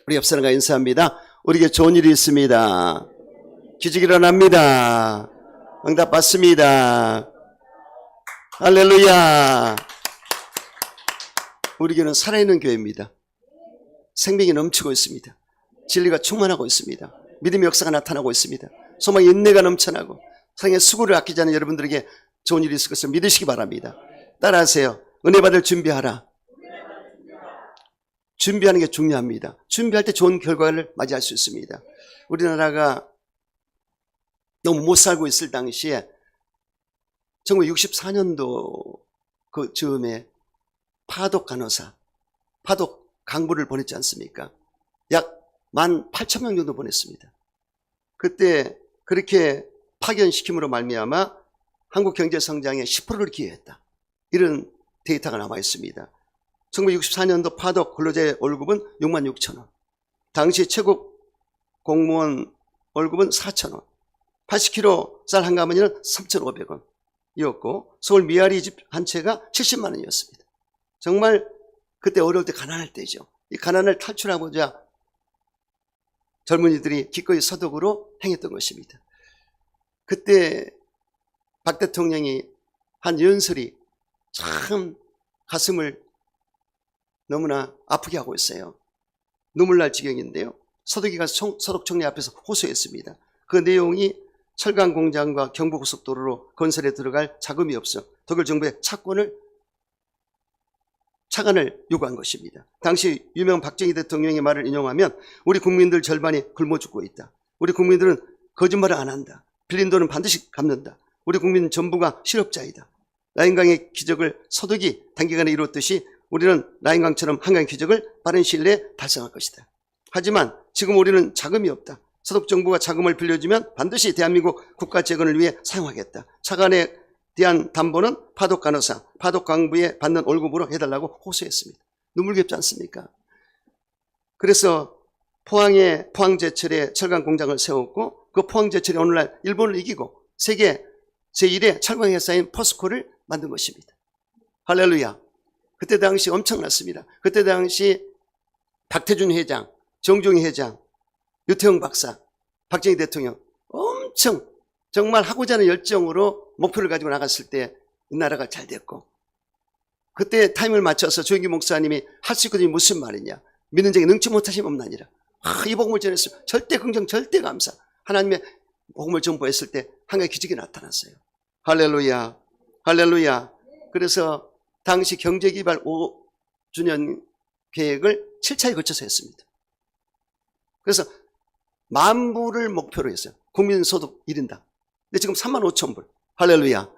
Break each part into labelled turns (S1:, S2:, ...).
S1: 우리 옆 사람과 인사합니다. 우리에게 좋은 일이 있습니다. 기적이 일어납니다. 응답 받습니다. 할렐루야. 우리 교회는 살아있는 교회입니다. 생명이 넘치고 있습니다. 진리가 충만하고 있습니다. 믿음의 역사가 나타나고 있습니다. 소망의 인내가 넘쳐나고 사랑의 수고를 아끼지 않는 여러분들에게 좋은 일이 있을 것을 믿으시기 바랍니다. 따라하세요. 은혜 받을 준비하라. 준비하는 게 중요합니다. 준비할 때 좋은 결과를 맞이할 수 있습니다. 우리나라가 너무 못 살고 있을 당시에 1964년도 그 즈음에 파독 간호사, 파독 강부를 보냈지 않습니까? 약 18,000명 정도 보냈습니다. 그때 그렇게 파견시킴으로 말미암아 한국 경제 성장의 10%를 기여했다. 이런 데이터가 남아 있습니다. 1964년도 파독 근로자의 월급은 66,000원. 당시 최고 공무원 월급은 4,000원. 80kg 쌀 한 가마니는 3,500원이었고 서울 미아리 집 한 채가 70만 원이었습니다. 정말 그때 어려울 때 가난할 때죠. 이 가난을 탈출하고자 젊은이들이 기꺼이 서독으로 행했던 것입니다. 그때 박 대통령이 한 연설이 참 가슴을 너무나 아프게 하고 있어요. 눈물 날 지경인데요. 서독이 가서 서독총리 앞에서 호소했습니다. 그 내용이 철강 공장과 경부고속도로로 건설에 들어갈 자금이 없어 독일 정부의 차관을 요구한 것입니다. 당시 유명 박정희 대통령의 말을 인용하면 우리 국민들 절반이 굶어 죽고 있다. 우리 국민들은 거짓말을 안 한다. 빌린 돈은 반드시 갚는다. 우리 국민 전부가 실업자이다. 라인강의 기적을 서독이 단기간에 이뤘듯이 우리는 라인강처럼 한강 기적을 빠른 시일 내에 달성할 것이다. 하지만 지금 우리는 자금이 없다. 서독 정부가 자금을 빌려주면 반드시 대한민국 국가 재건을 위해 사용하겠다. 차관에 대한 담보는 파독 간호사, 파독 강부에 받는 월급으로 해달라고 호소했습니다. 눈물겹지 않습니까? 그래서 포항제철에 철강 공장을 세웠고 그 포항제철이 오늘날 일본을 이기고 세계 제1의 철강 회사인 포스코를 만든 것입니다. 할렐루야. 그때 당시 엄청났습니다. 그때 당시 박태준 회장, 정종희 회장, 유태영 박사, 박정희 대통령 엄청 정말 하고자 하는 열정으로 목표를 가지고 나갔을 때 이 나라가 잘 됐고 그때 타임을 맞춰서 조영기 목사님이 할 수 있거든요. 무슨 말이냐. 믿는 자에게 능치 못하심 없나니라. 이 복음을 전했어요. 절대 긍정, 절대 감사. 하나님의 복음을 전보했을 때 한가지 기적이 나타났어요. 할렐루야. 할렐루야. 그래서 당시 경제개발 5주년 계획을 7차에 거쳐서 했습니다. 그래서 10,000불을 목표로 했어요. 국민소득 1인당. 근데 지금 35,000불. 할렐루야.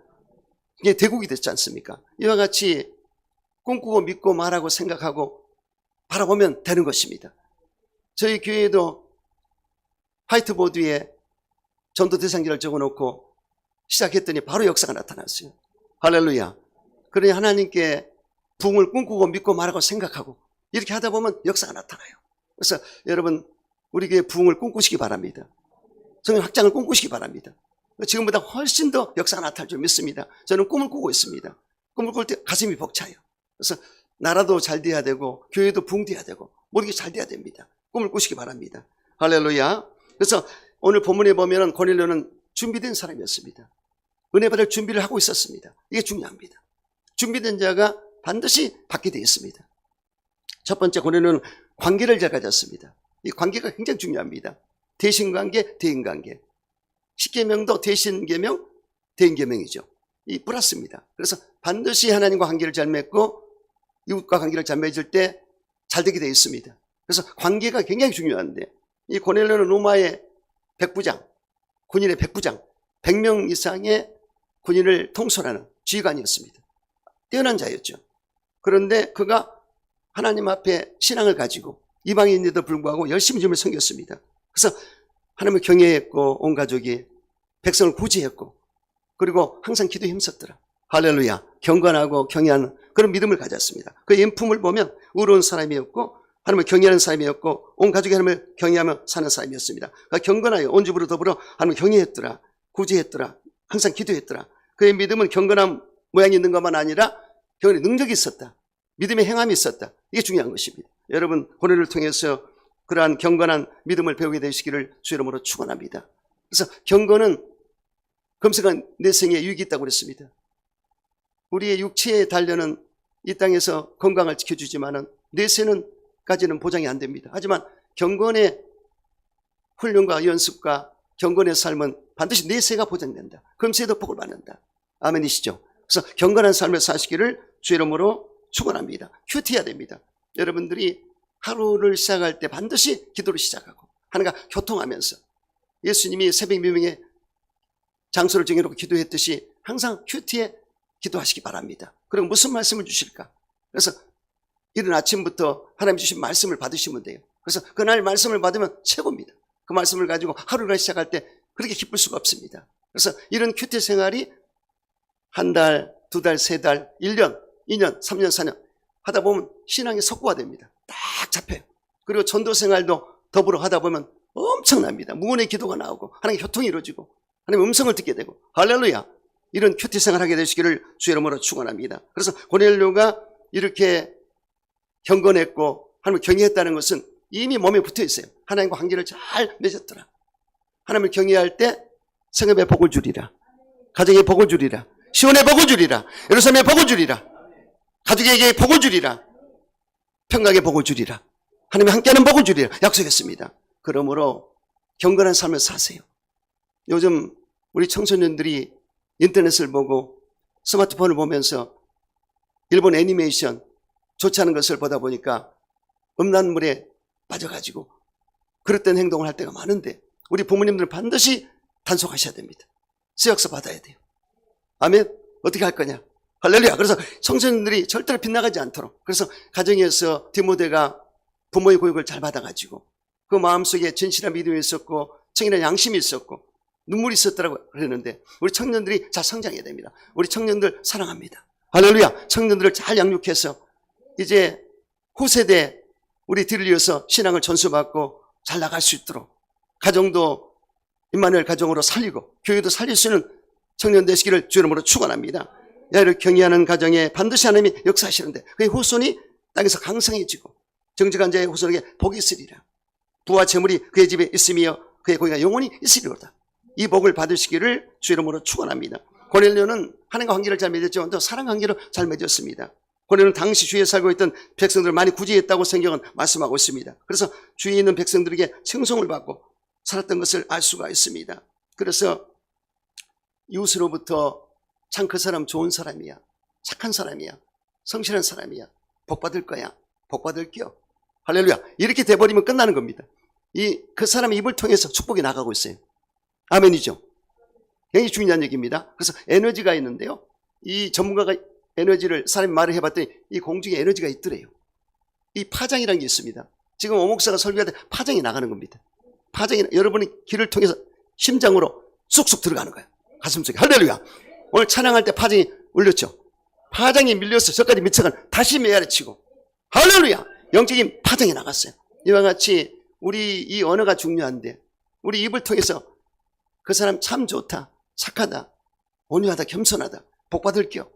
S1: 이게 대국이 됐지 않습니까? 이와 같이 꿈꾸고 믿고 말하고 생각하고 바라보면 되는 것입니다. 저희 교회도 화이트보드 위에 전도 대상지를 적어놓고 시작했더니 바로 역사가 나타났어요. 할렐루야. 그러니 하나님께 부흥을 꿈꾸고 믿고 말하고 생각하고 이렇게 하다 보면 역사가 나타나요. 그래서 여러분 우리 교회 부흥을 꿈꾸시기 바랍니다. 성령 확장을 꿈꾸시기 바랍니다. 지금보다 훨씬 더 역사가 나타날 줄 믿습니다. 저는 꿈을 꾸고 있습니다. 꿈을 꿀 때 가슴이 벅차요. 그래서 나라도 잘 돼야 되고 교회도 부흥돼야 되고 모든 게 잘 돼야 됩니다. 꿈을 꾸시기 바랍니다. 할렐루야. 그래서 오늘 본문에 보면 고넬료는 준비된 사람이었습니다. 은혜 받을 준비를 하고 있었습니다. 이게 중요합니다. 준비된 자가 반드시 받게 되어 있습니다. 첫 번째 고넬료는 관계를 잘 가졌습니다. 이 관계가 굉장히 중요합니다. 대신관계, 대인관계. 십계명도 대신계명, 대인계명이죠. 이 플러스입니다. 그래서 반드시 하나님과 관계를 잘 맺고 이웃과 관계를 잘 맺을 때 잘 되게 되어 있습니다. 그래서 관계가 굉장히 중요한데 이 고넬료는 로마의 백부장, 군인의 백부장, 100명 이상의 군인을 통솔하는 지휘관이었습니다. 뛰어난 자였죠. 그런데 그가 하나님 앞에 신앙을 가지고 이방인에도 불구하고 열심히 주님을 섬겼습니다. 그래서 하나님을 경외했고 온 가족이 백성을 구제했고 그리고 항상 기도에 힘썼더라. 할렐루야. 경건하고 경외하는 그런 믿음을 가졌습니다. 그 인품을 보면 의로운 사람이었고 하나님을 경외하는 사람이었고 온 가족이 하나님을 경외하며 사는 사람이었습니다. 그가 경건하여 온 집으로 더불어 하나님을 경외했더라. 구제했더라. 항상 기도했더라. 그의 믿음은 경건한 모양이 있는 것만 아니라 경건의 능력이 있었다. 믿음의 행함이 있었다. 이게 중요한 것입니다. 여러분 고넬료를 통해서 그러한 경건한 믿음을 배우게 되시기를 주 이름으로 축원합니다. 그래서 경건은 금생한 내생에 유익이 있다고 그랬습니다. 우리의 육체의 단련은 이 땅에서 건강을 지켜주지만은 내세는까지는 보장이 안 됩니다. 하지만 경건의 훈련과 연습과 경건의 삶은 반드시 내세가 보장된다. 금세도 복을 받는다. 아멘이시죠? 그래서 경건한 삶을 사시기를 주 이름으로 축원합니다. 큐티해야 됩니다. 여러분들이 하루를 시작할 때 반드시 기도를 시작하고 하나님과 교통하면서 예수님이 새벽 미명에 장소를 정해놓고 기도했듯이 항상 큐티에 기도하시기 바랍니다. 그리고 무슨 말씀을 주실까? 그래서 이른 아침부터 하나님 주신 말씀을 받으시면 돼요. 그래서 그날 말씀을 받으면 최고입니다. 그 말씀을 가지고 하루를 시작할 때 그렇게 기쁠 수가 없습니다. 그래서 이런 큐티 생활이 한 달, 두 달, 세 달, 1년, 2년, 3년, 4년 하다 보면 신앙의 석고가 됩니다. 딱 잡혀요. 그리고 전도 생활도 더불어 하다 보면 엄청납니다. 무언의 기도가 나오고 하나님의 교통이 이루어지고 하나님의 음성을 듣게 되고 할렐루야. 이런 큐티 생활하게 되시기를 주 이름으로 축원합니다. 그래서 고넬료가 이렇게 경건했고 하나님을 경외했다는 것은 이미 몸에 붙어 있어요. 하나님과 관계를 잘 맺었더라. 하나님을 경외할 때 성읍에 복을 주리라. 가정에 복을 주리라. 시온에 복을 주리라. 예루살렘에 복을 주리라. 가족에게 복을 주리라. 평강에 복을 주리라. 하나님이 함께하는 복을 주리라. 약속했습니다. 그러므로 경건한 삶을 사세요. 요즘 우리 청소년들이 인터넷을 보고 스마트폰을 보면서 일본 애니메이션 좋지 않은 것을 보다 보니까 음란물에 빠져가지고 그릇된 행동을 할 때가 많은데 우리 부모님들은 반드시 단속하셔야 됩니다. 쓰역서 받아야 돼요. 아멘. 어떻게 할 거냐? 할렐루야. 그래서 청소년들이 절대로 빗나가지 않도록 그래서 가정에서 디모데가 부모의 교육을 잘 받아가지고 그 마음속에 진실한 믿음이 있었고 청인한 양심이 있었고 눈물이 있었다고 그랬는데 우리 청년들이 잘 성장해야 됩니다. 우리 청년들 사랑합니다. 할렐루야. 청년들을 잘 양육해서 이제 후세대 우리 뒤를 이어서 신앙을 전수받고 잘 나갈 수 있도록 가정도 임마누엘 가정으로 살리고 교회도 살릴 수 있는 청년 되시기를 주 이름으로 축원합니다. 야를 경외하는 가정에 반드시 하나님이 역사하시는데 그의 후손이 땅에서 강성해지고 정직한 자의 후손에게 복이 있으리라. 부와 재물이 그의 집에 있으며 그의 고기가 영원히 있으리로다. 이 복을 받으시기를 주 이름으로 축원합니다. 고넬료는 하나님과 관계를 잘 맺었지만 또 사랑 관계로 잘 맺었습니다. 고넬료는 당시 주위에 살고 있던 백성들을 많이 구제했다고 성경은 말씀하고 있습니다. 그래서 주위에 있는 백성들에게 칭송을 받고 살았던 것을 알 수가 있습니다. 그래서 이웃으로부터 참 그 사람 좋은 사람이야, 착한 사람이야, 성실한 사람이야, 복 받을 거야, 복 받을게요. 할렐루야. 이렇게 돼버리면 끝나는 겁니다. 그 사람의 입을 통해서 축복이 나가고 있어요. 아멘이죠. 굉장히 중요한 얘기입니다. 그래서 에너지가 있는데요. 이 전문가가 에너지를 사람이 말을 해봤더니 이 공중에 에너지가 있더래요. 이 파장이라는 게 있습니다. 지금 오목사가 설교할 때 파장이 나가는 겁니다. 파장이 여러분의 귀를 통해서 심장으로 쑥쑥 들어가는 거예요. 가슴속에. 할렐루야. 오늘 찬양할 때 파장이 울렸죠. 파장이 밀려서 저까지 미쳐간 다시 메아리치고 할렐루야. 영적인 파장이 나갔어요. 이와 같이 우리 이 언어가 중요한데 우리 입을 통해서 그 사람 참 좋다, 착하다, 온유하다, 겸손하다, 복 받을게요.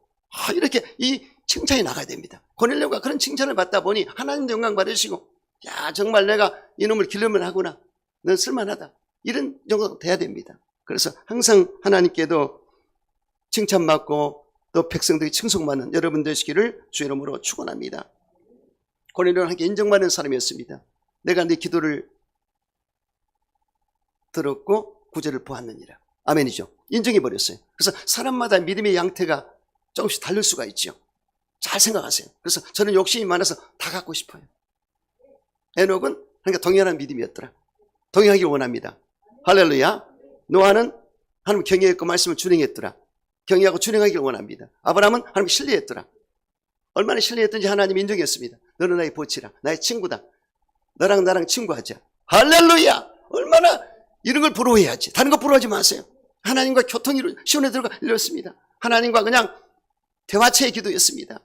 S1: 이렇게 이 칭찬이 나가야 됩니다. 고넬료가 그런 칭찬을 받다 보니 하나님도 영광 받으시고 야 정말 내가 이놈을 기르면 하구나. 넌 쓸만하다. 이런 정도가 돼야 됩니다. 그래서 항상 하나님께도 칭찬받고 또 백성들이 칭송받는 여러분 되시기를 주 이름으로 축원합니다. 고넬료는 하나님께 인정받는 사람이었습니다. 내가 네 기도를 들었고 구제를 보았느니라. 아멘이죠. 인정해버렸어요. 그래서 사람마다 믿음의 양태가 조금씩 다를 수가 있죠. 잘 생각하세요. 그래서 저는 욕심이 많아서 다 갖고 싶어요. 에녹은 그러니까 동일한 믿음이었더라. 동행하기를 원합니다. 할렐루야. 노아는 하나님 경외했고 말씀을 준행했더라. 경외하고 준행하기를 원합니다. 아브라함은 하나님 신뢰했더라. 얼마나 신뢰했던지 하나님 인정했습니다. 너는 나의 보치라. 나의 친구다. 너랑 나랑 친구하자. 할렐루야. 얼마나 이런 걸 부러워해야지. 다른 거 부러워하지 마세요. 하나님과 교통이 시온에 들어가 이렇습니다. 하나님과 그냥 대화체의 기도였습니다.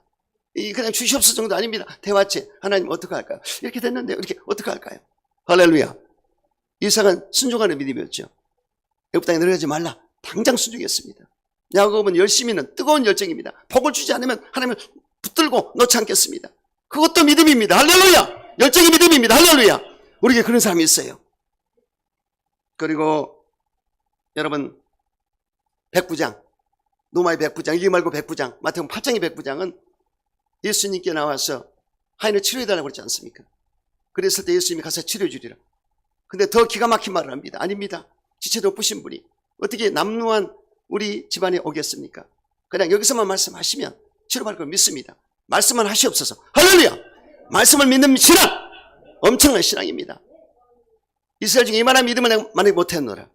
S1: 그냥 주시옵소서 정도 아닙니다. 대화체. 하나님 어떻게 할까요? 이렇게 됐는데 이렇게 어떻게 할까요? 할렐루야. 이삭은 순종하는 믿음이었죠. 애굽 땅에 내려가지 말라. 당장 순종했습니다. 야곱은 열심히는 뜨거운 열정입니다. 복을 주지 않으면 하나님을 붙들고 놓지 않겠습니다. 그것도 믿음입니다. 할렐루야. 열정이 믿음입니다. 할렐루야. 우리에게 그런 사람이 있어요. 그리고 여러분, 백부장, 노마의 백부장, 이게 말고 백부장, 마태복음 8장의 백부장은 예수님께 나와서 하인을 치료해달라고 그랬지 않습니까? 그랬을 때 예수님이 가서 치료해주리라. 근데 더 기가 막힌 말을 합니다. 아닙니다. 지체도 없으신 분이 어떻게 남루한 우리 집안에 오겠습니까? 그냥 여기서만 말씀하시면 치료받을 걸 믿습니다. 말씀만 하시옵소서. 할렐루야! 말씀을 믿는 신앙! 엄청난 신앙입니다. 이스라엘 중에 이만한 믿음을 내가 만약에 못했노라.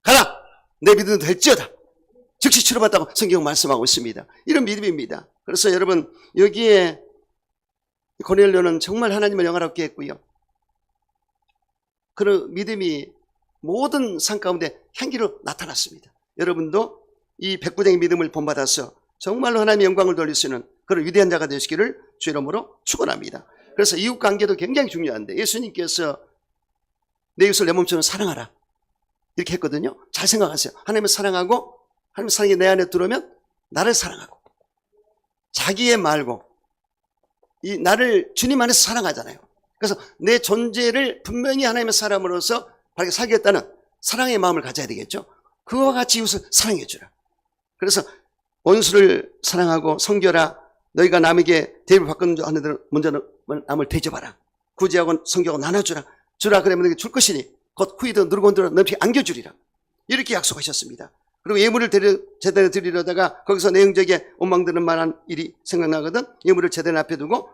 S1: 가라! 내 믿음도 될지어다. 즉시 치료받았다고 성경 말씀하고 있습니다. 이런 믿음입니다. 그래서 여러분, 여기에 고넬료는 정말 하나님을 영화롭게 했고요. 그런 믿음이 모든 상 가운데 향기로 나타났습니다. 여러분도 이 백부장의 믿음을 본받아서 정말로 하나님의 영광을 돌릴 수 있는 그런 위대한 자가 되시기를 주 이름으로 축원합니다. 그래서 이웃관계도 굉장히 중요한데 예수님께서 내 이웃을 내 몸처럼 사랑하라 이렇게 했거든요. 잘 생각하세요. 하나님을 사랑하고 하나님의 사랑이 내 안에 들어오면 나를 사랑하고 자기의 말고 이 나를 주님 안에서 사랑하잖아요. 그래서 내 존재를 분명히 하나님의 사람으로서 바르게 살겠다는 사랑의 마음을 가져야 되겠죠. 그와 같이 이웃을 사랑해 주라. 그래서 원수를 사랑하고 섬겨라. 너희가 남에게 대접을 받는 줄 아는 데는 먼저 남을 대접하라. 구제하고 섬겨하고 나눠주라. 주라 그러면 너에게 줄 것이니 곧 후이도 누르고 들어 넘치게 안겨주리라. 이렇게 약속하셨습니다. 그리고 예물을 제대로 드리려다가 거기서 내형적에 원망되는 만한 일이 생각나거든. 예물을 제대로 앞에 두고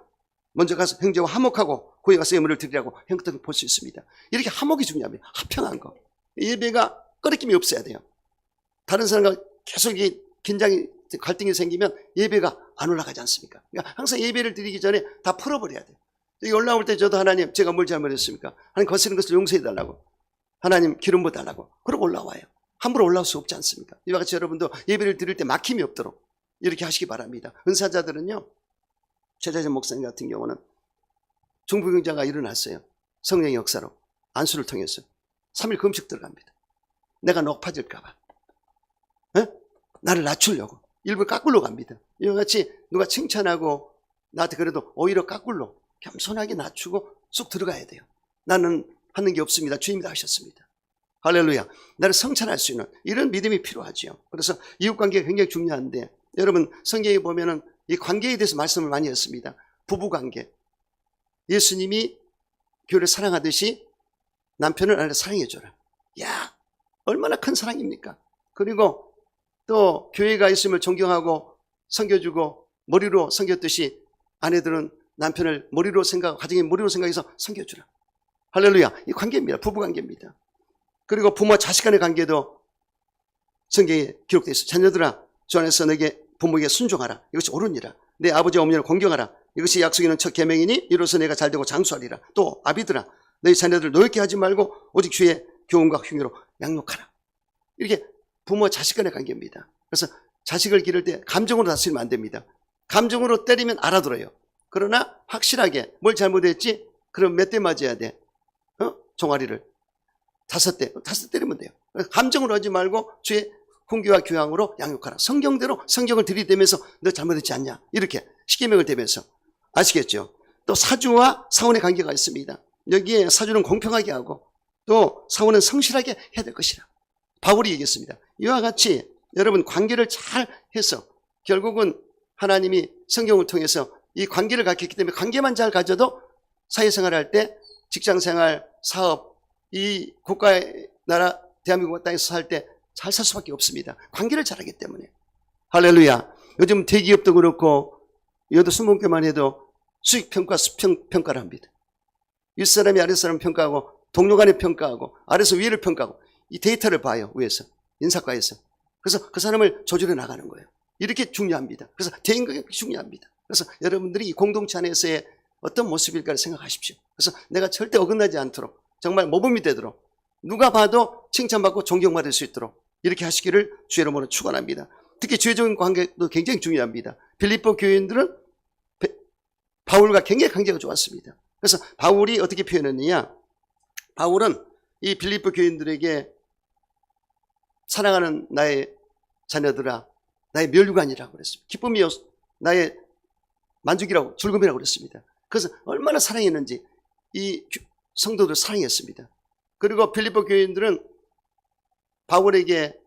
S1: 먼저 가서 형제와 화목하고 거기 가서 예물을 드리라고 형태를 볼 수 있습니다. 이렇게 화목이 중요합니다. 합평한 거. 예배가 꺼리낌이 없어야 돼요. 다른 사람과 계속 긴장이 갈등이 생기면 예배가 안 올라가지 않습니까? 그러니까 항상 예배를 드리기 전에 다 풀어버려야 돼요. 여기 올라올 때 저도 하나님 제가 뭘 잘못했습니까? 하나님 거스른 것을 용서해달라고. 하나님 기름 부어달라고. 그러고 올라와요. 함부로 올라올 수 없지 않습니까? 이와 같이 여러분도 예배를 드릴 때 막힘이 없도록 이렇게 하시기 바랍니다. 은사자들은요. 최자재 목사님 같은 경우는 중부경자가 일어났어요. 성령의 역사로. 안수를 통해서. 3일 금식 들어갑니다. 내가 높아질까 봐. 나를 낮추려고. 일부러 까꿀로 갑니다. 이와 같이 누가 칭찬하고 나한테 그래도 오히려 까꿀로 겸손하게 낮추고 쑥 들어가야 돼요. 나는 하는 게 없습니다. 주님이 다 하셨습니다. 할렐루야. 나를 성찬할 수 있는 이런 믿음이 필요하지요. 그래서 이웃관계가 굉장히 중요한데 여러분 성경에 보면은 이 관계에 대해서 말씀을 많이 했습니다. 부부관계. 예수님이 교회를 사랑하듯이 남편을 아내를 사랑해줘라. 야, 얼마나 큰 사랑입니까? 그리고 또 교회가 있음을 존경하고 섬겨주고 머리로 섬겼듯이 아내들은 남편을 머리로 생각하고 가정의 머리로 생각해서 섬겨주라. 할렐루야. 이 관계입니다. 부부관계입니다. 그리고 부모와 자식 간의 관계도 성경에 기록되어 있어. 자녀들아 주 안에서 내게 부모에게 순종하라. 이것이 옳으니라. 내 아버지와 어머니를 공경하라. 이것이 약속이는 첫 계명이니 이로써 내가 잘되고 장수하리라. 또 아비들아 너희 자녀들을 노엽게 하지 말고 오직 주의 교훈과 흉유로 양육하라. 이렇게 부모와 자식 간의 관계입니다. 그래서 자식을 기를 때 감정으로 다스리면 안 됩니다. 감정으로 때리면 알아들어요. 그러나 확실하게 뭘 잘못했지? 그럼 몇 대 맞아야 돼? 종아리를. 5대 때리면 돼요. 감정으로 하지 말고 주의 훈계와 교양으로 양육하라. 성경대로 성경을 들이대면서 너 잘못했지 않냐? 이렇게 십계명을 대면서. 아시겠죠? 또 사주와 사원의 관계가 있습니다. 여기에 사주는 공평하게 하고 또 사원은 성실하게 해야 될 것이라. 바울이 얘기했습니다. 이와 같이 여러분 관계를 잘 해서 결국은 하나님이 성경을 통해서 이 관계를 갖기 때문에 관계만 잘 가져도 사회생활할 때 직장생활, 사업, 이 국가의 나라 대한민국 땅에서 살 때 잘 살 수밖에 없습니다. 관계를 잘하기 때문에. 할렐루야. 요즘 대기업도 그렇고 여도 순복교만 해도 수익평가, 수평가를 합니다. 윗사람이 아랫사람 평가하고 동료 간에 평가하고 아래서 위를 평가하고 이 데이터를 봐요. 위에서. 인사과에서. 그래서 그 사람을 조절해 나가는 거예요. 이렇게 중요합니다. 그래서 대인관계가 중요합니다. 그래서 여러분들이 이 공동체 안에서의 어떤 모습일까를 생각하십시오. 그래서 내가 절대 어긋나지 않도록 정말 모범이 되도록 누가 봐도 칭찬받고 존경받을 수 있도록 이렇게 하시기를 주의 이름으로 축원합니다. 특히 주의적인 관계도 굉장히 중요합니다. 빌립보 교인들은 바울과 굉장히 관계가 좋았습니다. 그래서 바울이 어떻게 표현했느냐? 바울은 이 빌립보 교인들에게 사랑하는 나의 자녀들아 나의 멸류관이라고 그랬습니다. 기쁨이요 나의 만족이라고 즐거움이라고 그랬습니다. 그래서 얼마나 사랑했는지 이 성도들 사랑했습니다. 그리고 빌립보 교인들은 바울에게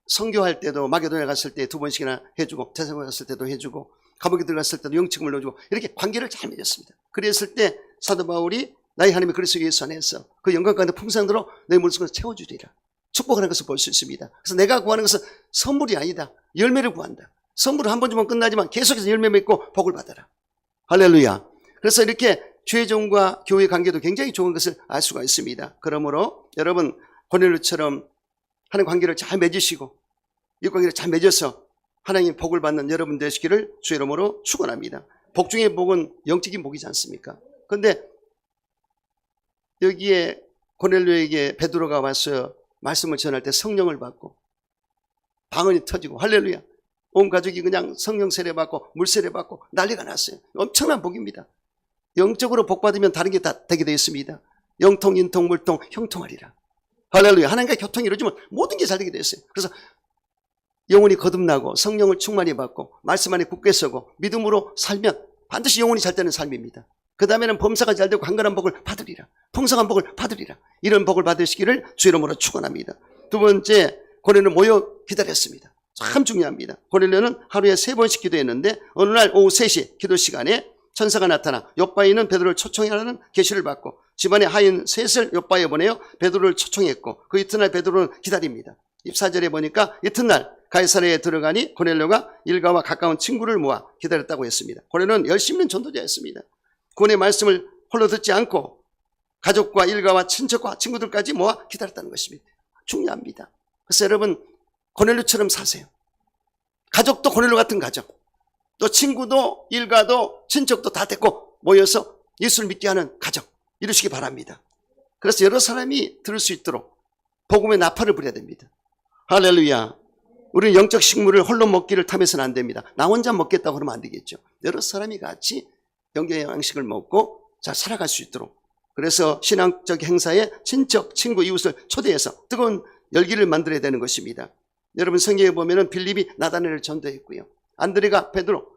S1: 선교할 때도 마게도냐 갔을 때 2번씩이나 해주고 대사관 갔을 때도 해주고 감옥에 들어갔을 때도 영책을 넣어주고 이렇게 관계를 잘 맺었습니다. 그랬을 때 사도 바울이 나의 하나님이 그리스도 예수 안에서 그 영광 가운데 풍성으로 내 물속을 채워주리라 축복하는 것을 볼 수 있습니다. 그래서 내가 구하는 것은 선물이 아니다. 열매를 구한다. 선물을 한 번 주면 끝나지만 계속해서 열매 맺고 복을 받아라. 할렐루야. 그래서 이렇게 죄종과 교회 관계도 굉장히 좋은 것을 알 수가 있습니다. 그러므로 여러분 고넬료처럼 하는 관계를 잘 맺으시고 이 관계를 잘 맺어서 하나님의 복을 받는 여러분 되시기를 주의 이름으로 축원합니다. 복 중에 복은 영적인 복이지 않습니까? 그런데 여기에 고넬료에게 베드로가 와서 말씀을 전할 때 성령을 받고 방언이 터지고 할렐루야. 온 가족이 그냥 성령 세례 받고 물 세례 받고 난리가 났어요. 엄청난 복입니다. 영적으로 복 받으면 다른 게 다 되게 되어 있습니다. 영통, 인통, 물통, 형통하리라. 할렐루야. 하나님과 교통이 이루어지면 모든 게 잘 되게 되어 있어요. 그래서 영혼이 거듭나고 성령을 충만히 받고 말씀 안에 굳게 서고 믿음으로 살면 반드시 영혼이 잘 되는 삶입니다. 그 다음에는 범사가 잘 되고 강건한 복을 받으리라. 풍성한 복을 받으리라. 이런 복을 받으시기를 주 이름으로 축원합니다. 두 번째, 고넬료 모여 기다렸습니다. 참 중요합니다. 고넬료는 하루에 3번씩 기도했는데 어느 날 오후 3시 기도 시간에 천사가 나타나 욥바에 있는 베드로를 초청하라는 계시를 받고 집안에 하인 셋을 욥바에 보내어 베드로를 초청했고 그 이튿날 베드로는 기다립니다. 14절에 보니까 이튿날 가이사랴에 들어가니 고넬료가 일가와 가까운 친구를 모아 기다렸다고 했습니다. 고넬료는 열심히 있는 전도자였습니다. 구원의 말씀을 홀로 듣지 않고 가족과 일가와 친척과 친구들까지 모아 기다렸다는 것입니다. 중요합니다. 그래서 여러분 고넬료처럼 사세요. 가족도 고넬료 같은 가족, 또 친구도 일가도 친척도 다 데리고 모여서 예수를 믿게 하는 가족 이루시기 바랍니다. 그래서 여러 사람이 들을 수 있도록 복음의 나팔을 불어야 됩니다. 할렐루야. 우리는 영적 식물을 홀로 먹기를 탐해서는 안 됩니다. 나 혼자 먹겠다고 그러면 안 되겠죠. 여러 사람이 같이 영적의 양식을 먹고 잘 살아갈 수 있도록, 그래서 신앙적 행사에 친척, 친구, 이웃을 초대해서 뜨거운 열기를 만들어야 되는 것입니다. 여러분 성경에 보면은 빌립이 나다나엘을 전도했고요. 안드레가 베드로,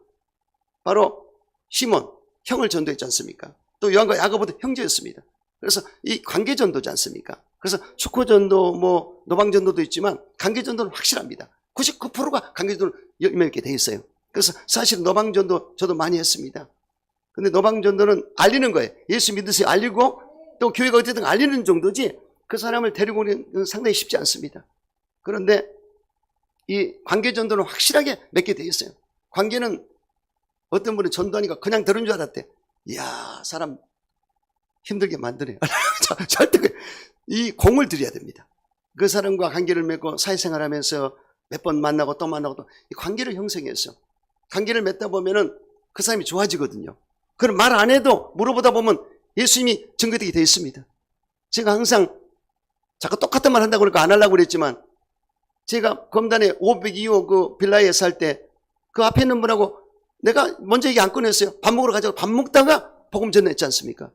S1: 바로 시몬 형을 전도했지 않습니까? 또 요한과 야고보도 형제였습니다. 그래서 이 관계 전도지 않습니까? 그래서 축구 전도, 노방 전도도 있지만 관계 전도는 확실합니다. 99%가 관계 전도를 열매 있게 돼 있어요. 그래서 사실 노방 전도 저도 많이 했습니다. 근데 노방 전도는 알리는 거예요. 예수 믿으세요 알리고 또 교회가 어쨌든 알리는 정도지 그 사람을 데리고 오는 건 상당히 쉽지 않습니다. 그런데 이 관계 전도는 확실하게 맺게 돼 있어요. 관계는 어떤 분은 전도하니까 그냥 들은 줄 알았대. 이야, 사람 힘들게 만드네. 절대 이 공을 들여야 됩니다. 그 사람과 관계를 맺고 사회생활하면서 몇 번 만나고 또 만나고 또 이 관계를 형성해서 관계를 맺다 보면은 그 사람이 좋아지거든요. 그럼 말 안 해도 물어보다 보면 예수님이 증거되게 되어 있습니다. 제가 항상 자꾸 똑같은 말 한다고 그러니까 안 하려고 그랬지만 제가 검단에 502호 그 빌라에 살 때 그 앞에 있는 분하고 내가 먼저 얘기 안 꺼냈어요. 밥 먹으러 가자고 밥 먹다가 복음 전했지 않습니까?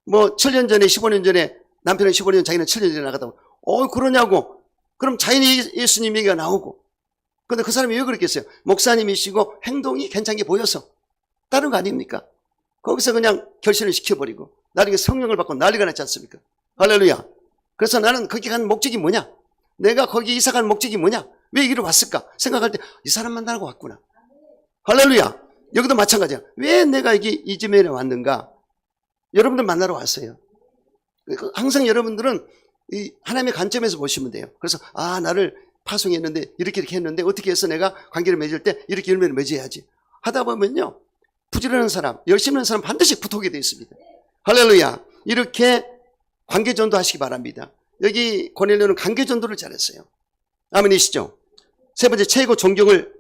S1: 7년 전에 15년 전에 남편은 15년 자기는 7년 전에 나가다가 그러냐고. 그럼 자연히 예수님 얘기가 나오고. 근데 그 사람이 왜 그랬겠어요? 목사님이시고 행동이 괜찮게 보여서. 다른 거 아닙니까? 거기서 그냥 결실을 시켜버리고 나중에 성령을 받고 난리가 났지 않습니까? 할렐루야. 그래서 나는 거기 간 목적이 뭐냐? 내가 거기 이사 간 목적이 뭐냐? 왜 여기로 왔을까? 생각할 때 이 사람 만나고 왔구나. 할렐루야. 여기도 마찬가지야. 왜 내가 이 집에 왔는가? 여러분들 만나러 왔어요. 항상 여러분들은 이 하나님의 관점에서 보시면 돼요. 그래서 나를 파송했는데 이렇게 했는데 어떻게 해서 내가 관계를 맺을 때 이렇게 열매를 맺어야지 하다 보면요, 부지런한 사람, 열심히 하는 사람 반드시 붙어오게 되어 있습니다. 할렐루야. 이렇게 관계 전도 하시기 바랍니다. 여기 고넬료는 관계 전도를 잘했어요. 아멘이시죠? 세 번째, 최고 존경을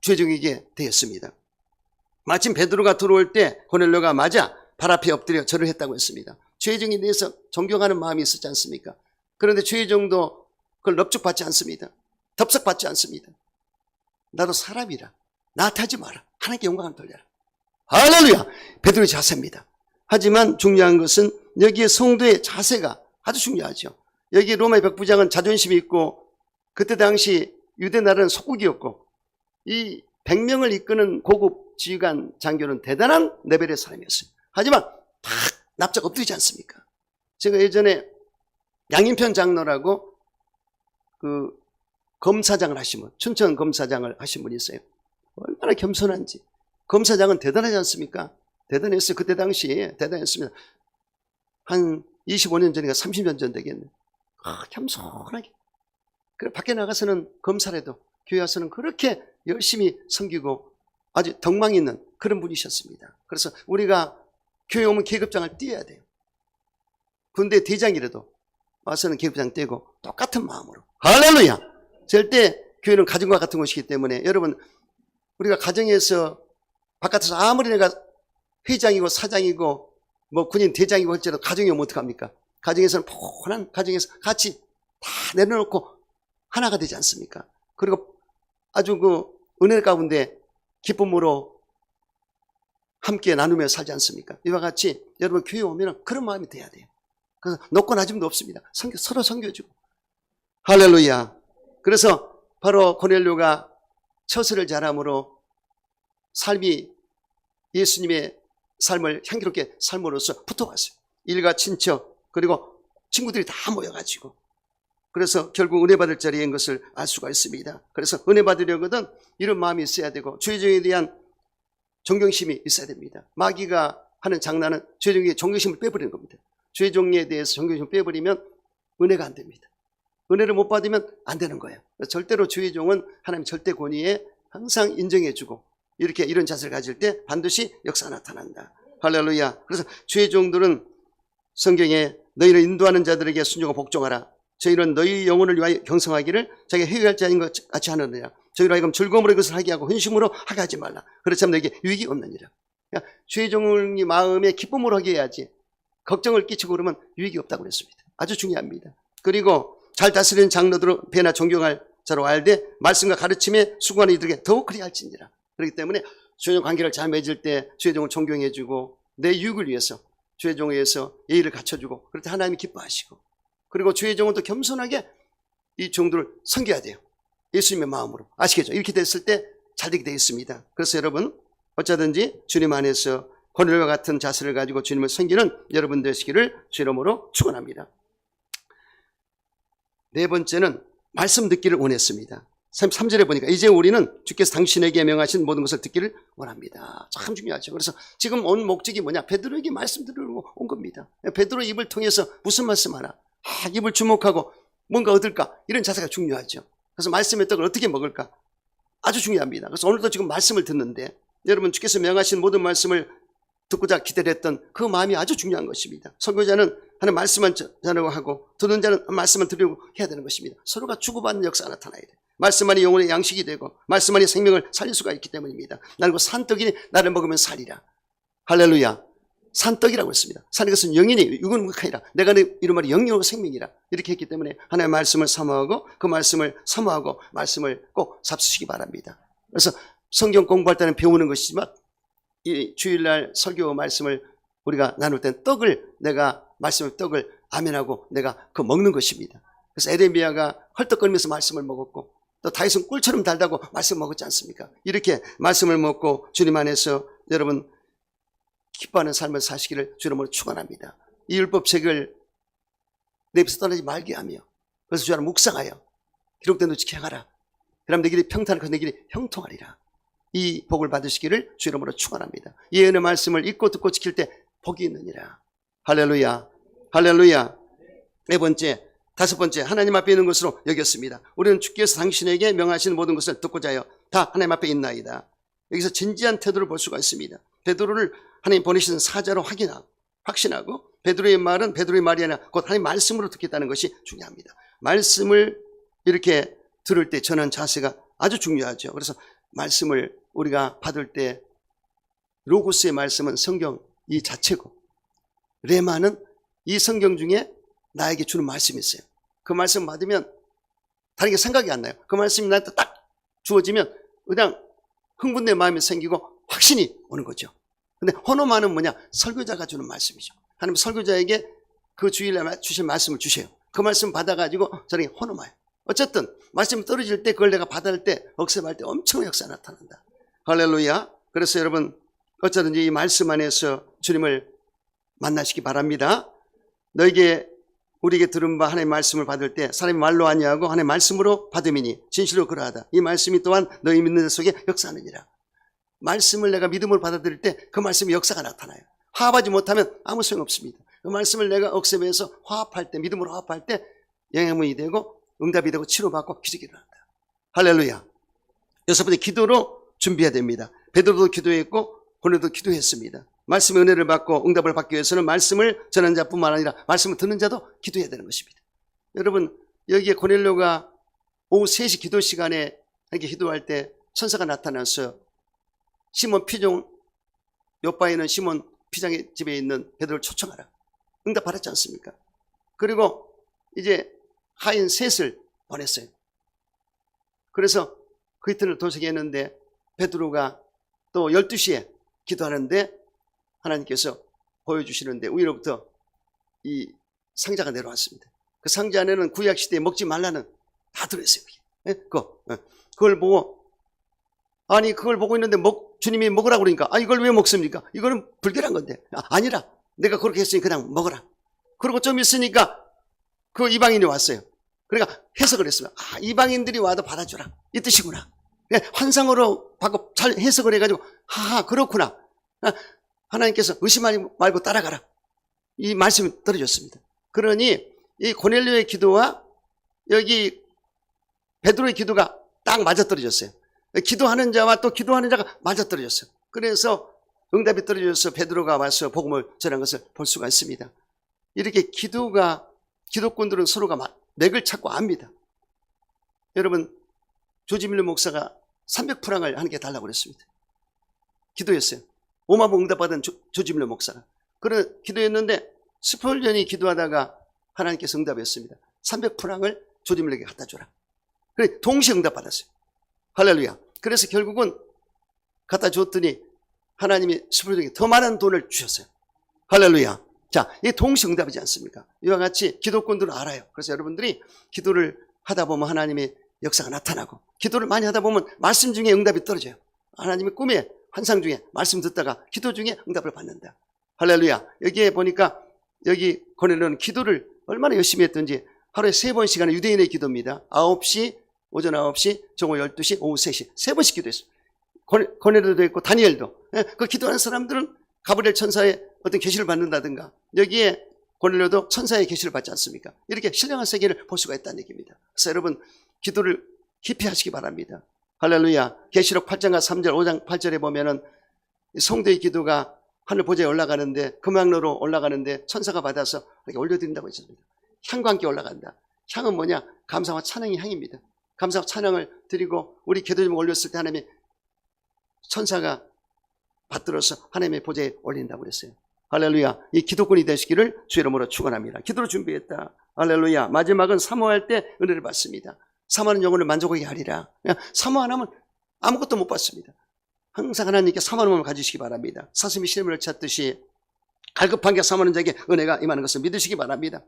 S1: 죄종에게 되었습니다. 마침 베드로가 들어올 때 고넬료가 맞아 발 앞에 엎드려 절을 했다고 했습니다. 죄종에 대해서 존경하는 마음이 있었지 않습니까? 그런데 죄종도 그걸 넙죽받지 않습니다. 덥석받지 않습니다. 나도 사람이라 나한테 하지 마라. 하나님께 영광을 돌려라. 할렐루야. 베드로의 자세입니다. 하지만 중요한 것은 여기에 성도의 자세가 아주 중요하죠. 여기 로마의 백부장은 자존심이 있고 그때 당시 유대 나라는 속국이었고 이 100명을 이끄는 고급 지휘관 장교는 대단한 레벨의 사람이었어요. 하지만 탁 납작 엎드리지 않습니까? 제가 예전에 양인편 장로라고 그 검사장을 하신 분, 춘천 검사장을 하신 분이 있어요. 얼마나 겸손한지. 검사장은 대단하지 않습니까? 대단했어요. 그때 당시에 대단했습니다. 한 25년 전인가 30년 전 되겠네. 겸손하게. 그래 밖에 나가서는 검사라도 교회 와서는 그렇게 열심히 섬기고 아주 덕망 있는 그런 분이셨습니다. 그래서 우리가 교회 오면 계급장을 띄어야 돼요. 군대 대장이라도 와서는 계급장 떼고 똑같은 마음으로. 할렐루야! 절대 교회는 가정과 같은 곳이기 때문에 여러분, 우리가 가정에서 바깥에서 아무리 내가 회장이고 사장이고 뭐 군인 대장이고 할지라도 가정이 오면 어떡합니까? 가정에서는 포근한 가정에서 같이 다 내려놓고 하나가 되지 않습니까? 그리고 아주 그 은혜 가운데 기쁨으로 함께 나누며 살지 않습니까? 이와 같이 여러분 교회 오면 그런 마음이 돼야 돼요. 그래서 높고 낮음도 없습니다. 서로 섬겨주고. 할렐루야. 그래서 바로 고넬료가 처세를 잘함으로 삶이 예수님의 삶을 향기롭게 삶으로써 붙어왔어요. 일가 친척 그리고 친구들이 다 모여가지고 그래서 결국 은혜 받을 자리인 것을 알 수가 있습니다. 그래서 은혜 받으려거든 이런 마음이 있어야 되고 죄종에 대한 존경심이 있어야 됩니다. 마귀가 하는 장난은 죄종의 존경심을 빼버리는 겁니다. 죄종에 대해서 존경심을 빼버리면 은혜가 안 됩니다. 은혜를 못 받으면 안 되는 거예요. 절대로 죄종은 하나님 절대 권위에 항상 인정해주고 이렇게 이런 자세를 가질 때 반드시 역사가 나타난다. 할렐루야. 그래서 죄종들은 성경에 너희를 인도하는 자들에게 순종하고 복종하라. 저희는 너희 영혼을 위하여 경성하기를 자기가 회개할 자인 것 같이 하느니라. 저희로 하여금 즐거움으로 이것을 하게 하고 헌심으로 하게 하지 말라. 그렇지 않으면 너에게 유익이 없느니라. 그러니까 죄종이 마음에 기쁨으로 하게 해야지 걱정을 끼치고 그러면 유익이 없다고 그랬습니다. 아주 중요합니다. 그리고 잘 다스리는 장로들을 배나 존경할 자로 알되 말씀과 가르침에 수고하는 이들에게 더욱 그리할지니라. 그렇기 때문에 죄종 관계를 잘 맺을 때 죄종을 존경해주고 내 유익을 위해서 죄종에 의해서 예의를 갖춰주고 그럴 때 하나님이 기뻐하시고 그리고 죄종은 또 겸손하게 이 종들을 섬겨야 돼요. 예수님의 마음으로. 아시겠죠? 이렇게 됐을 때 잘 되게 되어 있습니다. 그래서 여러분 어쩌든지 주님 안에서 고넬료와 같은 자세를 가지고 주님을 섬기는 여러분 되시기를 주 이름으로 축원합니다. 네 번째는 말씀 듣기를 원했습니다. 3절에 보니까 이제 우리는 주께서 당신에게 명하신 모든 것을 듣기를 원합니다. 참 중요하죠. 그래서 지금 온 목적이 뭐냐? 베드로에게 말씀 들으려고 온 겁니다. 베드로 입을 통해서 무슨 말씀 하나? 입을 주목하고 뭔가 얻을까? 이런 자세가 중요하죠. 그래서 말씀의 떡을 어떻게 먹을까? 아주 중요합니다. 그래서 오늘도 지금 말씀을 듣는데 여러분 주께서 명하신 모든 말씀을 듣고자 기다렸던 그 마음이 아주 중요한 것입니다. 선교자는 하는 말씀만 전하고 하고 듣는 자는 말씀만 들으려고 해야 되는 것입니다. 서로가 주고받는 역사가 나타나야 돼요. 말씀만이 영혼의 양식이 되고 말씀만이 생명을 살릴 수가 있기 때문입니다. 나는 그 산떡이니 나를 먹으면 살리라. 할렐루야. 산떡이라고 했습니다. 산의 것은 영이니 육은 무익하니라. 내가 이런 말이 영이고 생명이라. 이렇게 했기 때문에 하나님의 말씀을 사모하고 그 말씀을 사모하고 말씀을 꼭 잡수시기 바랍니다. 그래서 성경 공부할 때는 배우는 것이지만 이 주일날 설교 말씀을 우리가 나눌 때는 내가 말씀의 떡을 아멘하고 내가 그 먹는 것입니다. 그래서 에레미야가 헐떡거리면서 말씀을 먹었고 또 다윗은 꿀처럼 달다고 말씀 먹었지 않습니까? 이렇게 말씀을 먹고 주님 안에서 여러분 기뻐하는 삶을 사시기를 주 이름으로 축원합니다. 이 율법책을 내 입에서 떠나지 말게 하며 그래서 주 안에 묵상하여 기록된 대로 지켜 행하라. 그럼 내 길이 평탄하고 내 길이 형통하리라. 이 복을 받으시기를 주 이름으로 축원합니다. 이 은혜의 말씀을 읽고 듣고 지킬 때 복이 있느니라. 할렐루야. 할렐루야. 네 번째, 다섯 번째, 하나님 앞에 있는 것으로 여겼습니다. 우리는 주께서 당신에게 명하신 모든 것을 듣고자 하여 다 하나님 앞에 있나이다. 여기서 진지한 태도를 볼 수가 있습니다. 베드로를 하나님 보내신 사자로 확신하고 베드로의 말은 베드로의 말이 아니라 곧 하나님 말씀으로 듣겠다는 것이 중요합니다. 말씀을 이렇게 들을 때 전한 자세가 아주 중요하죠. 그래서 말씀을 우리가 받을 때 로고스의 말씀은 성경 이 자체고 레마는 이 성경 중에 나에게 주는 말씀이 있어요. 그 말씀 받으면 다른 게 생각이 안 나요. 그 말씀이 나한테 딱 주어지면 그냥 흥분된 마음이 생기고 확신이 오는 거죠. 근데 호노마는 뭐냐? 설교자가 주는 말씀이죠. 하나님 설교자에게 그 주일날 주신 말씀을 주세요. 그 말씀 받아가지고 저에게 호노마요. 어쨌든 말씀이 떨어질 때 그걸 내가 받을 때 억셉할 때 엄청난 역사가 나타난다. 할렐루야. 그래서 여러분 어쩌든지 이 말씀 안에서 주님을 만나시기 바랍니다. 너에게 우리에게 들은 바 하나님의 말씀을 받을 때 사람이 말로 아니하고 하나님의 말씀으로 받음이니 진실로 그러하다. 이 말씀이 또한 너희 믿는 자 속에 역사하느니라. 말씀을 내가 믿음으로 받아들일 때 그 말씀의 역사가 나타나요. 화합하지 못하면 아무 소용없습니다. 그 말씀을 내가 억셉해서 화합할 때, 믿음으로 화합할 때 영향문이 되고 응답이 되고 치료받고 기적이 일어난다. 할렐루야. 여섯 번째, 기도로 준비해야 됩니다. 베드로도 기도했고 고넬료도 기도했습니다. 말씀의 은혜를 받고 응답을 받기 위해서는 말씀을 전하는 자뿐만 아니라 말씀을 듣는 자도 기도해야 되는 것입니다. 여러분, 여기에 고넬료가 오후 3시 기도 시간에 이렇게 기도할 때 천사가 나타나서 시몬 피종 요바에 있는 시몬 피장의 집에 있는 베드로를 초청하라. 응답 받았지 않습니까? 그리고 이제 하인 셋을 보냈어요. 그래서 그 이틀을 도착했는데 베드로가 또 12시에 기도하는데 하나님께서 보여주시는데 위로부터 이 상자가 내려왔습니다. 그 상자 안에는 구약시대에 먹지 말라는 다 들어있어요. 그걸 보고, 아니 그걸 보고 있는데 주님이 먹으라고 그러니까, 이걸 왜 먹습니까? 이거는 불결한 건데. 아니라 내가 그렇게 했으니 그냥 먹어라. 그리고 좀 있으니까 그 이방인이 왔어요. 그러니까 해석을 했으면 이방인들이 와도 받아주라 이 뜻이구나. 환상으로 받고 잘 해석을 해가지고 그렇구나. 하나님께서 의심하지 말고 따라가라. 이 말씀이 떨어졌습니다. 그러니 이 고넬료의 기도와 여기 베드로의 기도가 딱 맞아떨어졌어요. 기도하는 자와 또 기도하는 자가 맞아떨어졌어요. 그래서 응답이 떨어져서 베드로가 와서 복음을 전한 것을 볼 수가 있습니다. 이렇게 기도꾼들은 서로가 맥을 찾고 압니다. 여러분, 조지 밀러 목사가 300프랑을 하나님께 달라고 그랬습니다. 기도했어요. 오마부 응답받은 조지 밀러 목사가. 그래 기도했는데 스펄전이 기도하다가 하나님께서 응답했습니다. 300프랑을 조지 밀러에게 갖다 줘라. 그래 동시에 응답받았어요. 할렐루야. 그래서 결국은 갖다 줬더니 하나님이 스펄전에게 더 많은 돈을 주셨어요. 할렐루야. 자, 이게 동시에 응답이지 않습니까? 이와 같이 기도꾼들은 알아요. 그래서 여러분들이 기도를 하다 보면 하나님의 역사가 나타나고, 기도를 많이 하다 보면 말씀 중에 응답이 떨어져요. 하나님의 꿈에 환상 중에 말씀 듣다가 기도 중에 응답을 받는다. 할렐루야. 여기에 보니까 여기 고넬료는 기도를 얼마나 열심히 했던지 하루에 3번씩 하는 유대인의 기도입니다. 9시, 오전 9시, 정오 12시, 오후 3시 3번씩 기도했어요. 고넬료도 있고 다니엘도. 그 기도하는 사람들은 가브리엘 천사의 어떤 계시를 받는다든가, 여기에 고넬료도 천사의 계시를 받지 않습니까? 이렇게 신령한 세계를 볼 수가 있다는 얘기입니다. 그래서 여러분, 기도를 깊이 하시기 바랍니다. 할렐루야. 계시록 8장과 3절, 5장 8절에 보면은 성도의 기도가 하늘 보좌에 올라가는데, 금왕로로 올라가는데 천사가 받아서 이렇게 올려드린다고 했습니다. 향과 함께 올라간다. 향은 뭐냐? 감사와 찬양의 향입니다. 감사와 찬양을 드리고 우리 기도 좀 올렸을 때 하나님의 천사가 받들어서 하나님의 보좌에 올린다고 그랬어요. 할렐루야. 이 기도꾼이 되시기를 주의 이름으로 축원합니다. 기도를 준비했다. 할렐루야. 마지막은 사모할 때 은혜를 받습니다. 사모하는 영혼을 만족하게 하리라. 사모 안 하면 아무것도 못 받습니다. 항상 하나님께 사모하는 마음을 가지시기 바랍니다. 사슴이 시냇물을 찾듯이 갈급한 게 사모하는 자에게 은혜가 임하는 것을 믿으시기 바랍니다.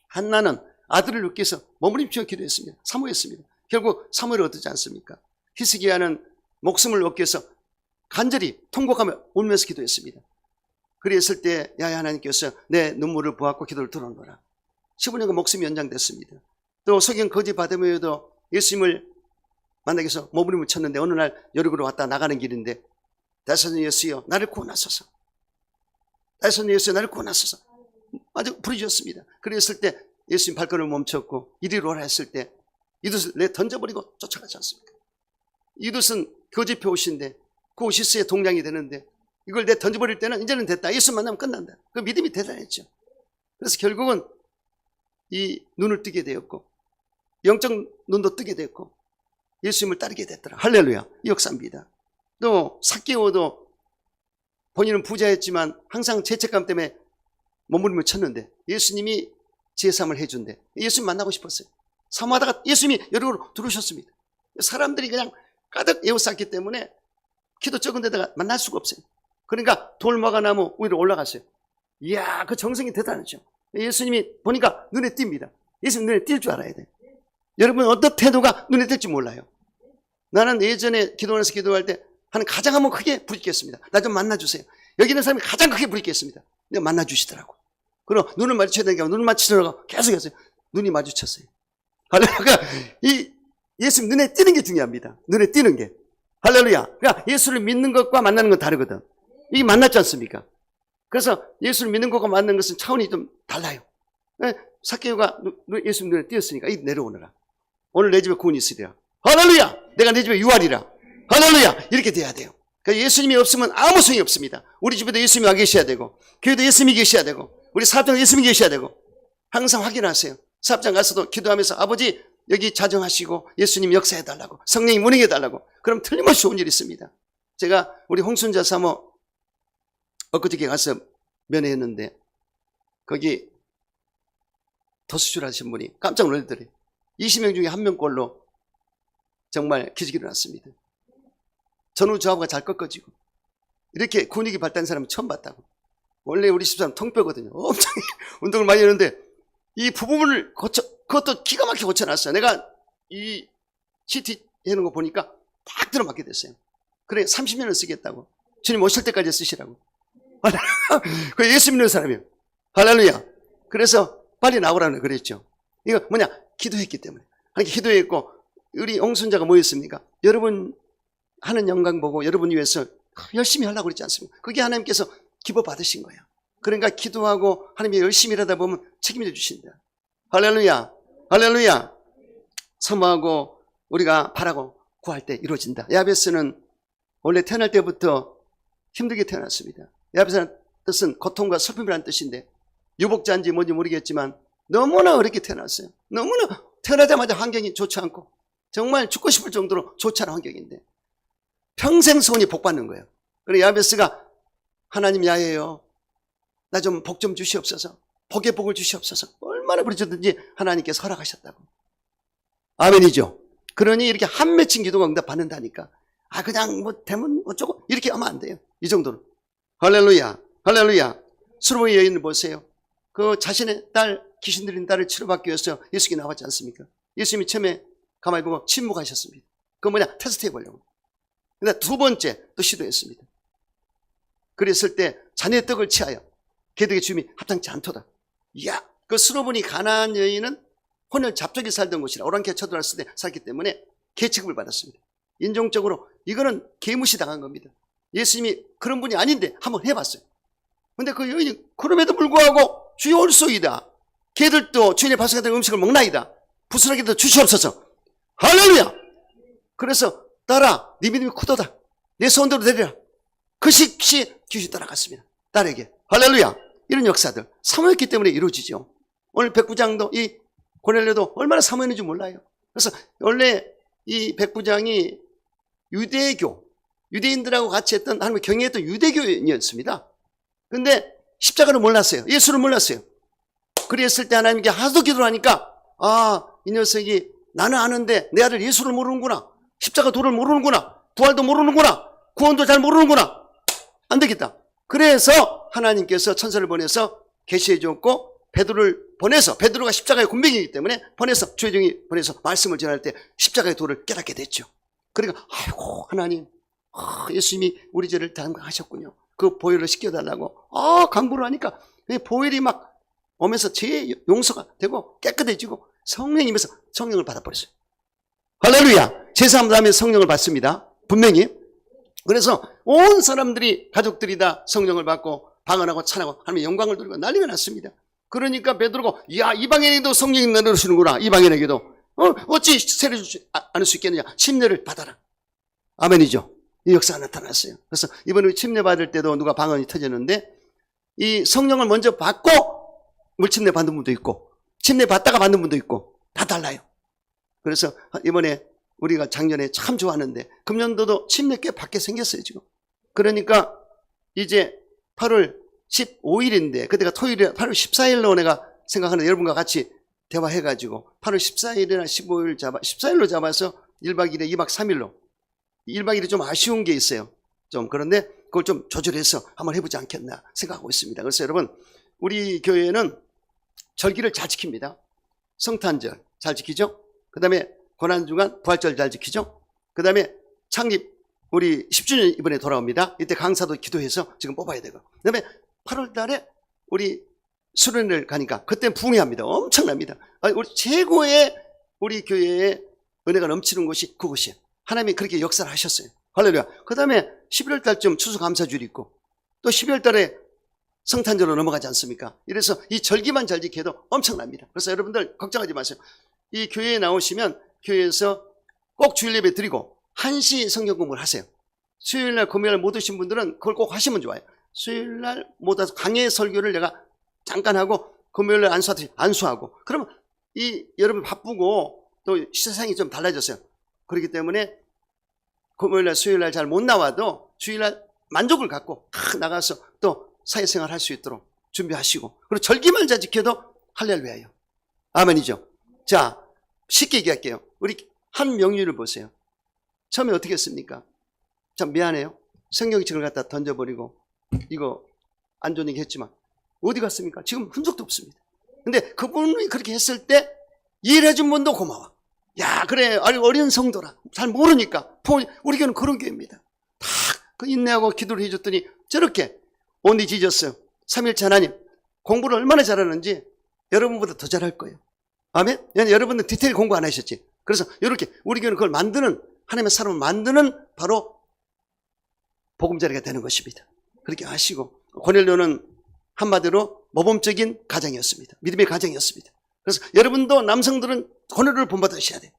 S1: 한나는 아들을 얻기 위해서 몸부림치며 기도했습니다. 사모했습니다. 결국 사모를 얻지 않습니까? 히스기야는 목숨을 얻기 위해서 간절히 통곡하며 울면서 기도했습니다. 그랬을 때 야야 하나님께서 내 눈물을 보았고 기도를 들어놓으라. 15년간 목숨이 연장됐습니다. 또 석영 거지 바데메오도 예수님을 만나기 위해서 몸부림을 쳤는데 어느 날 여리고로 왔다 나가는 길인데, 다윗의 예수여 나를 구원하소서, 다윗의 예수여 나를 구원하소서 아주 부르짖었습니다. 그랬을 때 예수님 발걸음을 멈췄고 이리로 오라 했을 때 이웃을 내 던져버리고 쫓아가지 않습니까? 이웃은 거짓 옷인데 그 옷이 있어야 동량이 되는데 이걸 내 던져버릴 때는 이제는 됐다. 예수 만나면 끝난다. 그 믿음이 대단했죠. 그래서 결국은 이 눈을 뜨게 되었고 영적 눈도 뜨게 됐고 예수님을 따르게 됐더라. 할렐루야. 이 역사입니다. 또 삭개오도 본인은 부자였지만 항상 죄책감 때문에 몸부림을 쳤는데 예수님이 제삼을 해준대. 예수님 만나고 싶었어요. 사모하다가 예수님이 여리고로 들어오셨습니다. 사람들이 그냥 가득 에워쌌기 때문에 키도 적은 데다가 만날 수가 없어요. 그러니까 돌마가나무 위로 올라갔어요. 이야, 그 정성이 대단하죠. 예수님이 보니까 눈에 띕니다. 예수님 눈에 띌 줄 알아야 돼. 여러분 어떤 태도가 눈에 띌지 몰라요. 나는 예전에 기도원에서 기도할 때 가장 한번 크게 부르짖겠습니다. 나 좀 만나주세요. 여기 있는 사람이 가장 크게 부르짖겠습니다. 내가 만나주시더라고. 그럼 눈을 마주쳐야 되니까 눈을 마주치더라고. 계속 했어요. 눈이 마주쳤어요. 할렐루야. 이 예수님 눈에 띄는 게 중요합니다. 눈에 띄는 게. 할렐루야. 그러니까 예수를 믿는 것과 만나는 건 다르거든. 이게 만났지 않습니까? 그래서 예수를 믿는 것과 만나는 것은 차원이 좀 달라요. 삭개오가 예수님 눈에 띄었으니까 이 내려오너라. 오늘 내 집에 구원이 있으리라. 할렐루야. 내가 내 집에 유하리라. 할렐루야. 이렇게 돼야 돼요. 그러니까 예수님이 없으면 아무 소용이 없습니다. 우리 집에도 예수님이 와 계셔야 되고, 교회도 예수님이 계셔야 되고, 우리 사업장도 예수님이 계셔야 되고, 항상 확인하세요. 사업장 가서도 기도하면서 아버지 여기 자정하시고 예수님 역사해달라고, 성령님 운행해달라고. 그럼 틀림없이 좋은 일이 있습니다. 제가 우리 홍순자 사모 엊그저께 가서 면회했는데 거기 도수출 하신 분이 깜짝 놀라더래요. 20명 중에 1명꼴로 정말 기적이 일어났습니다. 전후좌우가 잘 꺾어지고 이렇게 근육이 발달한 사람은 처음 봤다고. 원래 우리 집사람 통뼈거든요. 엄청 운동을 많이 하는데 이 부분을 그것도 기가 막히게 고쳐놨어요. 내가 이 CT 해놓은 거 보니까 딱 들어맞게 됐어요. 그래 30년을 쓰겠다고. 주님 오실 때까지 쓰시라고. 그 예수 믿는 사람이에요. 할렐루야. 그래서 빨리 나오라고 그랬죠. 이거 뭐냐? 기도했기 때문에. 하나님께 기도했고 우리 홍순자가 뭐였습니까? 여러분 하는 영광 보고 여러분 위해서 열심히 하려고 그랬지 않습니까? 그게 하나님께서 기뻐 받으신 거예요. 그러니까 기도하고 하나님이 열심히 일하다 보면 책임져 주신다. 할렐루야. 할렐루야. 사모하고 우리가 바라고 구할 때 이루어진다. 야베스는 원래 태어날 때부터 힘들게 태어났습니다. 야베스라는 뜻은 고통과 슬픔이라는 뜻인데 유복자인지 뭔지 모르겠지만 너무나 어렵게 태어났어요. 너무나 태어나자마자 환경이 좋지 않고 정말 죽고 싶을 정도로 좋지 않은 환경인데 평생 소원이 복받는 거예요. 그래서 야베스가 하나님 야해요. 나 좀 복 좀 주시옵소서. 복의 복을 주시옵소서. 얼마나 부르짖든지 하나님께서 허락하셨다고. 아멘이죠. 그러니 이렇게 한 맺힌 기도가 응답 받는다니까. 그냥 뭐 되면 어쩌고 이렇게 하면 안 돼요. 이 정도는. 할렐루야. 할렐루야. 수르보의 여인을 보세요. 그 자신의 딸, 귀신 들린 딸을 치료받기 위해서 예수님이 나왔지 않습니까? 예수님이 처음에 가만히 보고 침묵하셨습니다. 그거 뭐냐? 테스트 해보려고. 근데 두 번째 또 시도했습니다. 그랬을 때 자네의 떡을 취하여 걔들에게 주임이 합당치 않도다. 이야, 그 수로보니 가나안 여인은 혼혈 잡족이 살던 곳이라 오랑캐 쳐들어왔을 때 살기 때문에 개취급을 받았습니다. 인종적으로 이거는 개무시 당한 겁니다. 예수님이 그런 분이 아닌데 한번 해봤어요. 근데 그 여인이 그럼에도 불구하고 주여 올소이다. 걔들도 주인의 바수가 된 음식을 먹나이다. 부스러기도 주시옵소서. 할렐루야. 그래서 딸아 네 믿음이 크도다. 내 소원대로 되리라. 그 즉시 귀신이 따라갔습니다. 딸에게. 할렐루야. 이런 역사들 사모했기 때문에 이루어지죠. 오늘 백부장도 이 고넬료도 얼마나 사모했는지 몰라요. 그래서 원래 이 백부장이 유대인들하고 같이 했던 하나님을 경외했던 유대교인이었습니다. 근데 십자가를 몰랐어요. 예수를 몰랐어요. 그랬을 때 하나님께 하도 기도를 하니까 이 녀석이 나는 아는데 내 아들 예수를 모르는구나. 십자가 도를 모르는구나. 부활도 모르는구나. 구원도 잘 모르는구나. 안 되겠다. 그래서 하나님께서 천사를 보내서 계시해 줬고 베드로를 보내서 베드로가 십자가의 군병이기 때문에 보내서 주의 종이 보내서 말씀을 전할 때 십자가의 도를 깨닫게 됐죠. 그러니까 아이고 하나님 예수님이 우리 죄를 담당하셨군요. 그 보혈을 씻겨달라고 강구를 하니까 보혈이 막 오면서 죄의 용서가 되고 깨끗해지고 성령님에서 성령을 받아버렸어요. 할렐루야. 제사함 다음에 성령을 받습니다. 분명히. 그래서 온 사람들이 가족들이 다 성령을 받고 방언하고 찬하고 하나님의 영광을 돌리고 난리가 났습니다. 그러니까 베드로가 이방인에게도 성령이 내려오시는구나. 이방인에게도 어찌 세례 주지 않을 수 있겠느냐. 침례를 받아라. 아멘이죠. 이 역사가 나타났어요. 그래서 이번에 침례 받을 때도 누가 방언이 터졌는데 이 성령을 먼저 받고 물침례 받는 분도 있고 침례 받다가 받는 분도 있고 다 달라요. 그래서 이번에 우리가 작년에 참 좋았는데 금년도도 침례 꽤 받게 생겼어요 지금. 그러니까 이제 8월 15일인데 그때가 토요일에 8월 14일로 내가 생각하는 여러분과 같이 대화해가지고 8월 14일이나 14일로 잡아서 1박 2일에 2박 3일로 1박 2일이 좀 아쉬운 게 있어요. 좀 그런데 그걸 좀 조절해서 한번 해보지 않겠나 생각하고 있습니다. 그래서 여러분 우리 교회는 절기를 잘 지킵니다. 성탄절 잘 지키죠. 그 다음에 고난주간 부활절 잘 지키죠. 그 다음에 창립 우리 10주년 이번에 돌아옵니다. 이때 강사도 기도해서 지금 뽑아야 되고 그 다음에 8월 달에 우리 수련회를 가니까 그때 부흥합니다. 엄청납니다. 우리 최고의 우리 교회의 은혜가 넘치는 곳이 그곳이에요. 하나님이 그렇게 역사를 하셨어요. 할렐루야. 그 다음에 11월 달쯤 추수감사주일이 있고 또 12월 달에 성탄절로 넘어가지 않습니까? 이래서 이 절기만 잘 지켜도 엄청납니다. 그래서 여러분들 걱정하지 마세요. 이 교회에 나오시면 교회에서 꼭 주일 예배 드리고 1시 성경 공부를 하세요. 수요일날 금요일날 못 오신 분들은 그걸 꼭 하시면 좋아요. 수요일날 못 와서 강해 설교를 내가 잠깐 하고 금요일날 안수하고 그러면 이 여러분 바쁘고 또 세상이 좀 달라졌어요. 그렇기 때문에 금요일날 수요일날 잘 못 나와도 주일날 만족을 갖고 나가서 또 사회생활 할 수 있도록 준비하시고 그리고 절기만 잘 지켜도 할렐루야예요. 아멘이죠. 자, 쉽게 얘기할게요. 우리 한 명류를 보세요. 처음에 어떻게 했습니까? 참 미안해요. 성경책을 갖다 던져버리고 이거 안 좋은 얘기 했지만 어디 갔습니까? 지금 흔적도 없습니다. 근데 그분이 그렇게 했을 때 일해준 분도 고마워. 야, 그래, 어린 성도라. 잘 모르니까. 우리 교회는 그런 교회입니다. 다 그 인내하고 기도를 해줬더니 저렇게 온리 지졌어요. 3일째 하나님, 공부를 얼마나 잘하는지 여러분보다 더 잘할 거예요. 아멘? 여러분은 디테일 공부 안 하셨지. 그래서 이렇게 우리 교회는 그걸 만드는, 하나님의 사람을 만드는 바로 보금자리가 되는 것입니다. 그렇게 하시고, 고넬료는 한마디로 모범적인 가정이었습니다. 믿음의 가정이었습니다. 그래서 여러분도 남성들은 고넬료를 본받으셔야 돼요.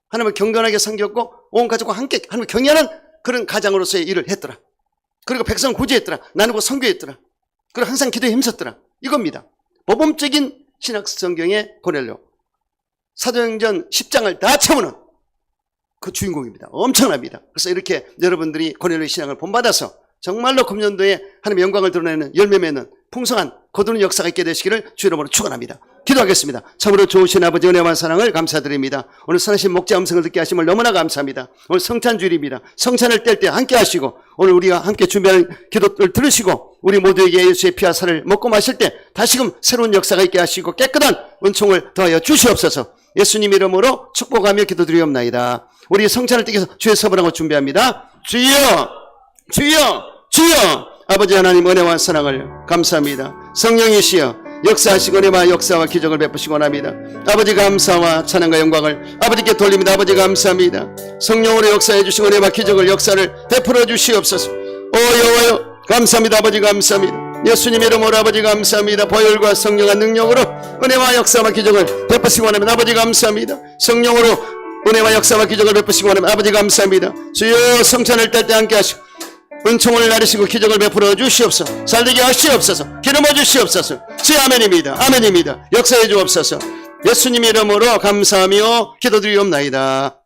S1: 하나님을 경건하게 섬겼고 온 가족과 함께 하나님을 경외하는 그런 가장으로서의 일을 했더라. 그리고 백성을 구제했더라. 나누고 선교했더라. 그리고 항상 기도에 힘썼더라. 이겁니다. 모범적인 신학 성경의 고넬료. 사도행전 10장을 다 채우는 그 주인공입니다. 엄청납니다. 그래서 이렇게 여러분들이 고넬료의 신앙을 본받아서 정말로 금년도에 하나님의 영광을 드러내는 열매 맺는 풍성한 거두는 역사가 있게 되시기를 주의 이름으로 축원합니다. 기도하겠습니다. 참으로 좋으신 아버지 은혜와 사랑을 감사드립니다. 오늘 선하신 목자 음성을 듣게 하심을 너무나 감사합니다. 오늘 성찬주일입니다. 성찬을 뗄 때 함께 하시고 오늘 우리가 함께 준비할 기도를 들으시고 우리 모두에게 예수의 피와 살을 먹고 마실 때 다시금 새로운 역사가 있게 하시고 깨끗한 은총을 더하여 주시옵소서. 예수님 이름으로 축복하며 기도드리옵나이다. 우리 성찬을 떼기 위해서 주의 서번하고 준비합니다. 주여, 주여, 주여. 아버지 하나님 은혜와 사랑을 감사합니다. 성령이시여 역사하시고 은혜와 역사와 기적을 베푸시고 원합니다. 아버지 감사와 찬양과 영광을 아버지께 돌립니다. 아버지 감사합니다. 성령으로 역사해 주시고 은혜와 기적을 역사를 베풀어 주시옵소서. 오 여호와여 감사합니다. 아버지 감사합니다. 예수님 이름으로 아버지 감사합니다. 보혈과 성령의 능력으로 은혜와 역사와 기적을 베푸시고 원합니다. 아버지 감사합니다. 성령으로 은혜와 역사와 기적을 베푸시고 원합니다. 아버지 감사합니다. 주여 성찬을 뗄 때 함께 하시고 은총을 나르시고 기적을 베풀어 주시옵소서. 살리게 하시옵소서. 기름어 주시옵소서. 주 아멘입니다. 아멘입니다. 역사해 주옵소서. 예수님 이름으로 감사하며 기도드리옵나이다.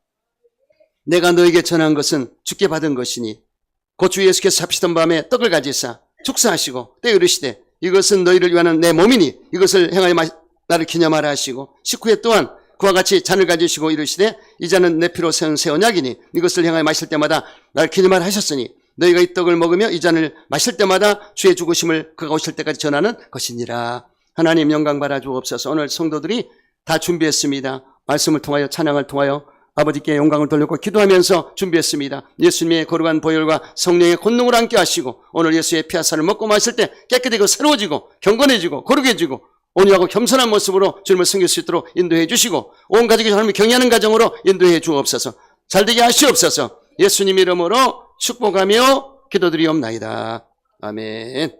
S1: 내가 너에게 전한 것은 주께 받은 것이니 곧 주 예수께서 잡히던 밤에 떡을 가지사 축사하시고 때 이르시되 이것은 너희를 위하는 내 몸이니 이것을 행하여 나를 기념하라 하시고 식후에 또한 그와 같이 잔을 가지시고 이르시되 이 잔은 내 피로 세운 새 언약이니 이것을 행하여 마실 때마다 나를 기념하라 하셨으니 너희가 이 떡을 먹으며 이 잔을 마실 때마다 주의 죽으심을 그가 오실 때까지 전하는 것이니라. 하나님 영광 받아 주옵소서. 오늘 성도들이 다 준비했습니다. 말씀을 통하여 찬양을 통하여 아버지께 영광을 돌리고 기도하면서 준비했습니다. 예수님의 거룩한 보혈과 성령의 권능을 함께 하시고 오늘 예수의 피와 살을 먹고 마실 때 깨끗해지고 새로워지고 경건해지고 거룩해지고 온유하고 겸손한 모습으로 주님을 섬길 수 있도록 인도해 주시고 온 가족이 하나님을 경외하는 가정으로 인도해 주옵소서. 잘되게 하시옵소서. 예수님 이름으로 축복하며 기도드리옵나이다. 아멘.